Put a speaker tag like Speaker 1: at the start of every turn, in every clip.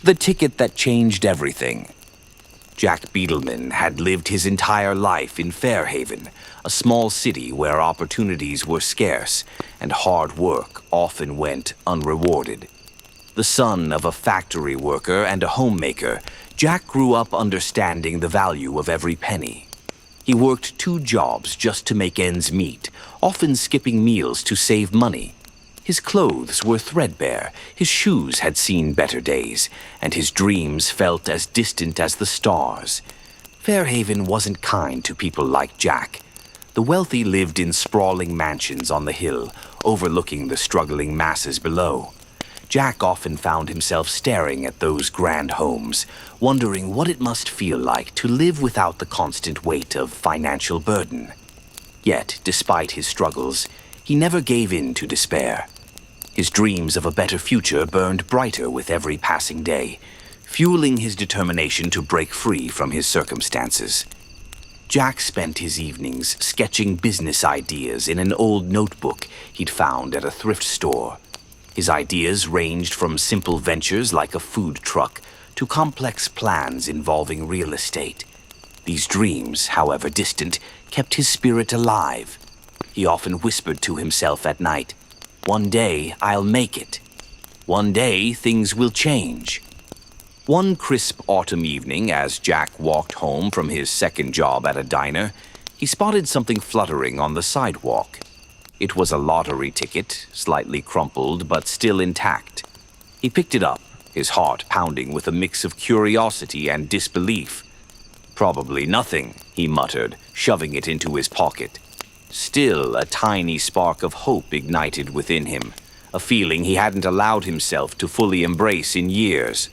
Speaker 1: The ticket that changed everything. Jack Beetleman had lived his entire life in Fairhaven, a small city where opportunities were scarce and hard work often went unrewarded. The son of a factory worker and a homemaker, Jack grew up understanding the value of every penny. He worked 2 jobs just to make ends meet, often skipping meals to save money. His clothes were threadbare, his shoes had seen better days, and his dreams felt as distant as the stars. Fairhaven wasn't kind to people like Jack. The wealthy lived in sprawling mansions on the hill, overlooking the struggling masses below. Jack often found himself staring at those grand homes, wondering what it must feel like to live without the constant weight of financial burden. Yet, despite his struggles, he never gave in to despair. His dreams of a better future burned brighter with every passing day, fueling his determination to break free from his circumstances. Jack spent his evenings sketching business ideas in an old notebook he'd found at a thrift store. His ideas ranged from simple ventures like a food truck to complex plans involving real estate. These dreams, however distant, kept his spirit alive. He often whispered to himself at night, "One day I'll make it. One day things will change." One crisp autumn evening, as Jack walked home from his second job at a diner, he spotted something fluttering on the sidewalk. It was a lottery ticket, slightly crumpled but still intact. He picked it up, his heart pounding with a mix of curiosity and disbelief. "Probably nothing," he muttered, shoving it into his pocket. Still, a tiny spark of hope ignited within him, a feeling he hadn't allowed himself to fully embrace in years.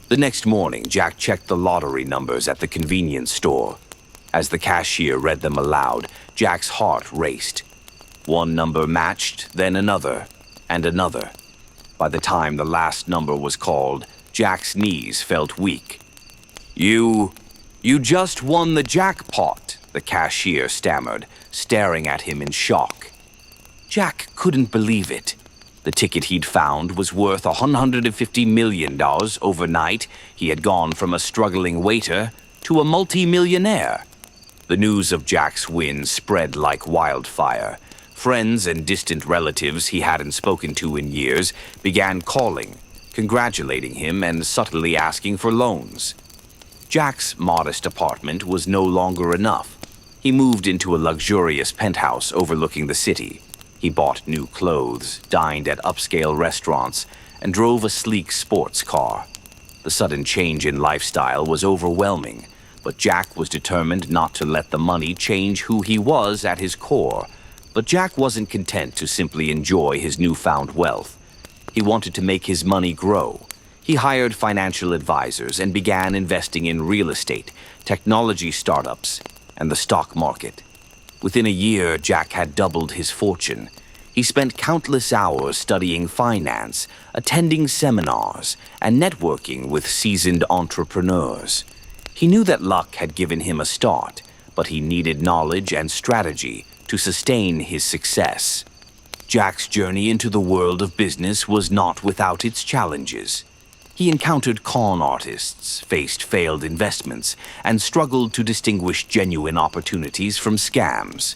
Speaker 1: The next morning, Jack checked the lottery numbers at the convenience store. As the cashier read them aloud, Jack's heart raced. One number matched, then another, and another. By the time the last number was called, Jack's knees felt weak. You just won the jackpot," the cashier stammered, staring at him in shock. Jack couldn't believe it. The ticket he'd found was worth $150 million overnight. He had gone from a struggling waiter to a multi-millionaire. The news of Jack's win spread like wildfire. Friends and distant relatives he hadn't spoken to in years began calling, congratulating him and subtly asking for loans. Jack's modest apartment was no longer enough. He moved into a luxurious penthouse overlooking the city. He bought new clothes, dined at upscale restaurants, and drove a sleek sports car. The sudden change in lifestyle was overwhelming, but Jack was determined not to let the money change who he was at his core. But Jack wasn't content to simply enjoy his newfound wealth. He wanted to make his money grow. He hired financial advisors and began investing in real estate, technology startups, and the stock market. Within a year, Jack had doubled his fortune. He spent countless hours studying finance, attending seminars, and networking with seasoned entrepreneurs. He knew that luck had given him a start, but he needed knowledge and strategy to sustain his success. Jack's journey into the world of business was not without its challenges. He encountered con artists, faced failed investments, and struggled to distinguish genuine opportunities from scams.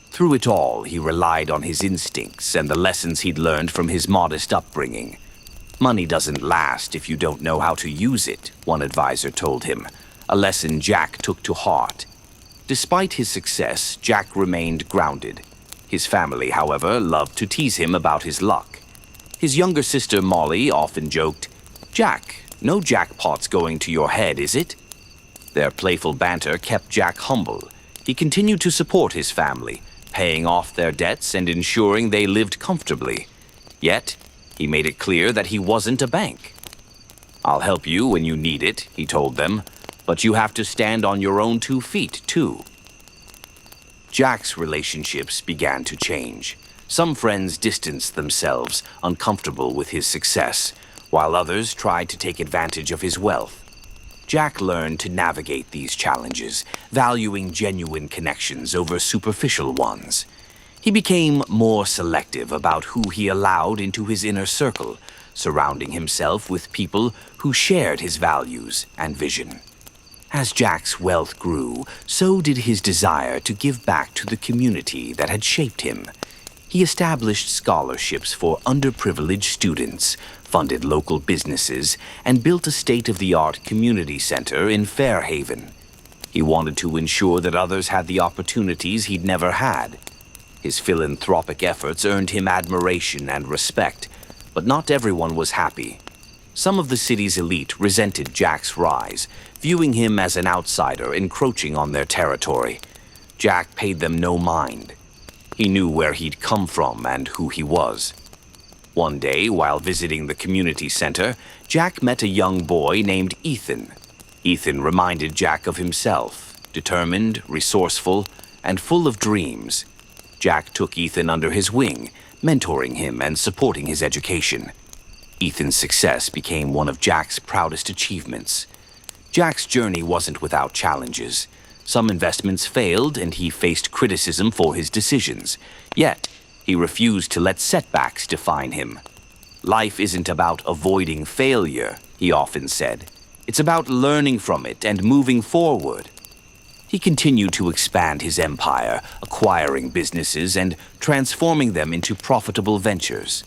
Speaker 1: Through it all, he relied on his instincts and the lessons he'd learned from his modest upbringing. "Money doesn't last if you don't know how to use it," one advisor told him, a lesson Jack took to heart. Despite his success, Jack remained grounded. His family, however, loved to tease him about his luck. His younger sister Molly often joked, "Jack, no jackpot's going to your head, is it?" Their playful banter kept Jack humble. He continued to support his family, paying off their debts and ensuring they lived comfortably. Yet, he made it clear that he wasn't a bank. "I'll help you when you need it," he told them, "but you have to stand on your own 2 feet, too." Jack's relationships began to change. Some friends distanced themselves, uncomfortable with his success, while others tried to take advantage of his wealth. Jack learned to navigate these challenges, valuing genuine connections over superficial ones. He became more selective about who he allowed into his inner circle, surrounding himself with people who shared his values and vision. As Jack's wealth grew, so did his desire to give back to the community that had shaped him. He established scholarships for underprivileged students, funded local businesses, and built a state-of-the-art community center in Fairhaven. He wanted to ensure that others had the opportunities he'd never had. His philanthropic efforts earned him admiration and respect, but not everyone was happy. Some of the city's elite resented Jack's rise, viewing him as an outsider encroaching on their territory. Jack paid them no mind. He knew where he'd come from and who he was. One day, while visiting the community center, Jack met a young boy named Ethan. Ethan reminded Jack of himself, determined, resourceful, and full of dreams. Jack took Ethan under his wing, mentoring him and supporting his education. Ethan's success became one of Jack's proudest achievements. Jack's journey wasn't without challenges. Some investments failed and he faced criticism for his decisions. Yet, he refused to let setbacks define him. Life isn't about avoiding failure, he often said. It's about learning from it and moving forward. He continued to expand his empire, acquiring businesses and transforming them into profitable ventures.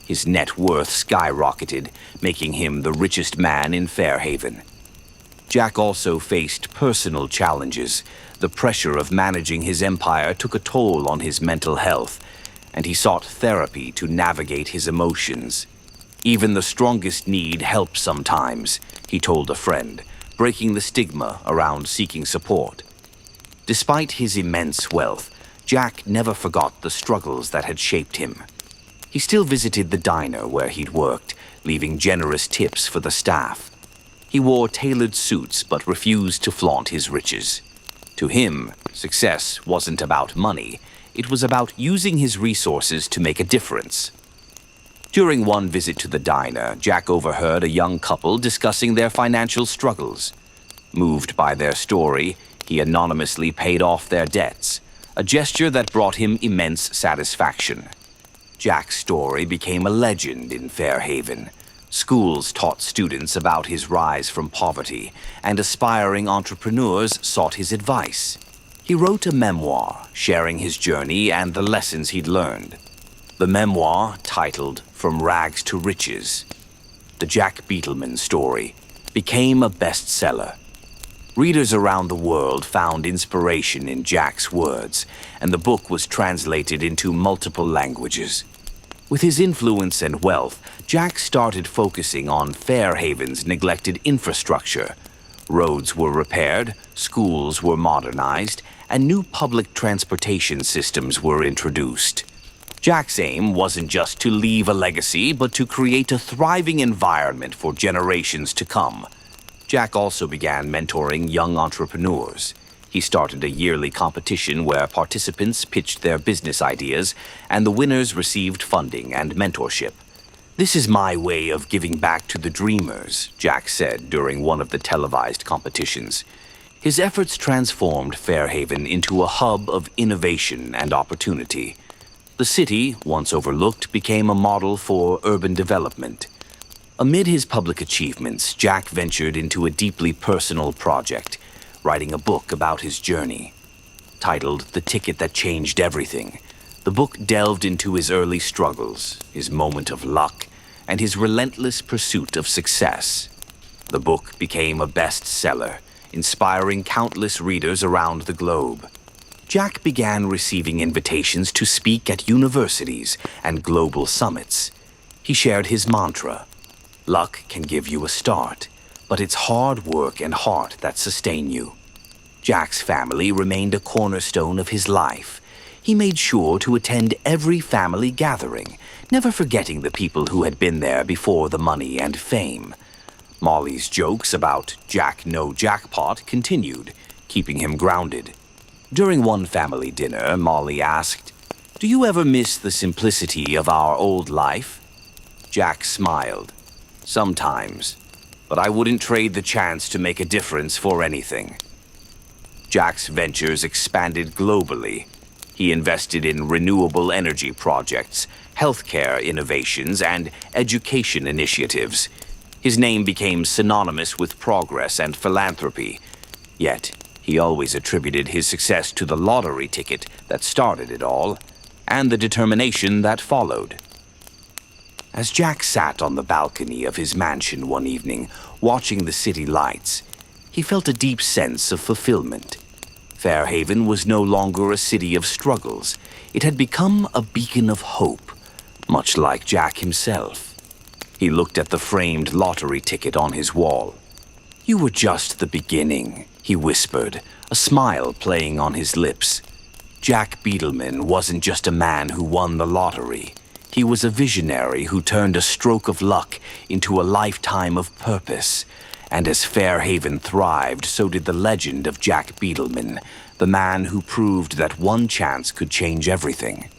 Speaker 1: His net worth skyrocketed, making him the richest man in Fairhaven. Jack also faced personal challenges. The pressure of managing his empire took a toll on his mental health, and he sought therapy to navigate his emotions. Even the strongest need help sometimes, he told a friend, breaking the stigma around seeking support. Despite his immense wealth, Jack never forgot the struggles that had shaped him. He still visited the diner where he'd worked, leaving generous tips for the staff. He wore tailored suits but refused to flaunt his riches. To him, success wasn't about money. It was about using his resources to make a difference. During one visit to the diner, Jack overheard a young couple discussing their financial struggles. Moved by their story, he anonymously paid off their debts, a gesture that brought him immense satisfaction. Jack's story became a legend in Fairhaven. Schools taught students about his rise from poverty, and aspiring entrepreneurs sought his advice. He wrote a memoir, sharing his journey and the lessons he'd learned. The memoir, titled From Rags to Riches, The Jack Beetleman Story, became a bestseller. Readers around the world found inspiration in Jack's words, and the book was translated into multiple languages. With his influence and wealth, Jack started focusing on Fairhaven's neglected infrastructure. Roads were repaired, schools were modernized, and new public transportation systems were introduced. Jack's aim wasn't just to leave a legacy, but to create a thriving environment for generations to come. Jack also began mentoring young entrepreneurs. He started a yearly competition where participants pitched their business ideas, and the winners received funding and mentorship. "This is my way of giving back to the dreamers," Jack said during one of the televised competitions. His efforts transformed Fairhaven into a hub of innovation and opportunity. The city, once overlooked, became a model for urban development. Amid his public achievements, Jack ventured into a deeply personal project, writing a book about his journey. Titled The Ticket That Changed Everything, the book delved into his early struggles, his moment of luck, and his relentless pursuit of success. The book became a bestseller, inspiring countless readers around the globe. Jack began receiving invitations to speak at universities and global summits. He shared his mantra: luck can give you a start, but it's hard work and heart that sustain you. Jack's family remained a cornerstone of his life. He made sure to attend every family gathering, never forgetting the people who had been there before the money and fame. Molly's jokes about Jack no jackpot continued, keeping him grounded. During one family dinner, Molly asked, "Do you ever miss the simplicity of our old life?" Jack smiled. "Sometimes, but I wouldn't trade the chance to make a difference for anything." Jack's ventures expanded globally. He invested in renewable energy projects, healthcare innovations, and education initiatives. His name became synonymous with progress and philanthropy. Yet, he always attributed his success to the lottery ticket that started it all, and the determination that followed. As Jack sat on the balcony of his mansion one evening, watching the city lights, he felt a deep sense of fulfillment. Fairhaven was no longer a city of struggles. It had become a beacon of hope, much like Jack himself. He looked at the framed lottery ticket on his wall. "You were just the beginning," he whispered, a smile playing on his lips. Jack Beetleman wasn't just a man who won the lottery. He was a visionary who turned a stroke of luck into a lifetime of purpose. And as Fairhaven thrived, so did the legend of Jack Beetleman, the man who proved that one chance could change everything.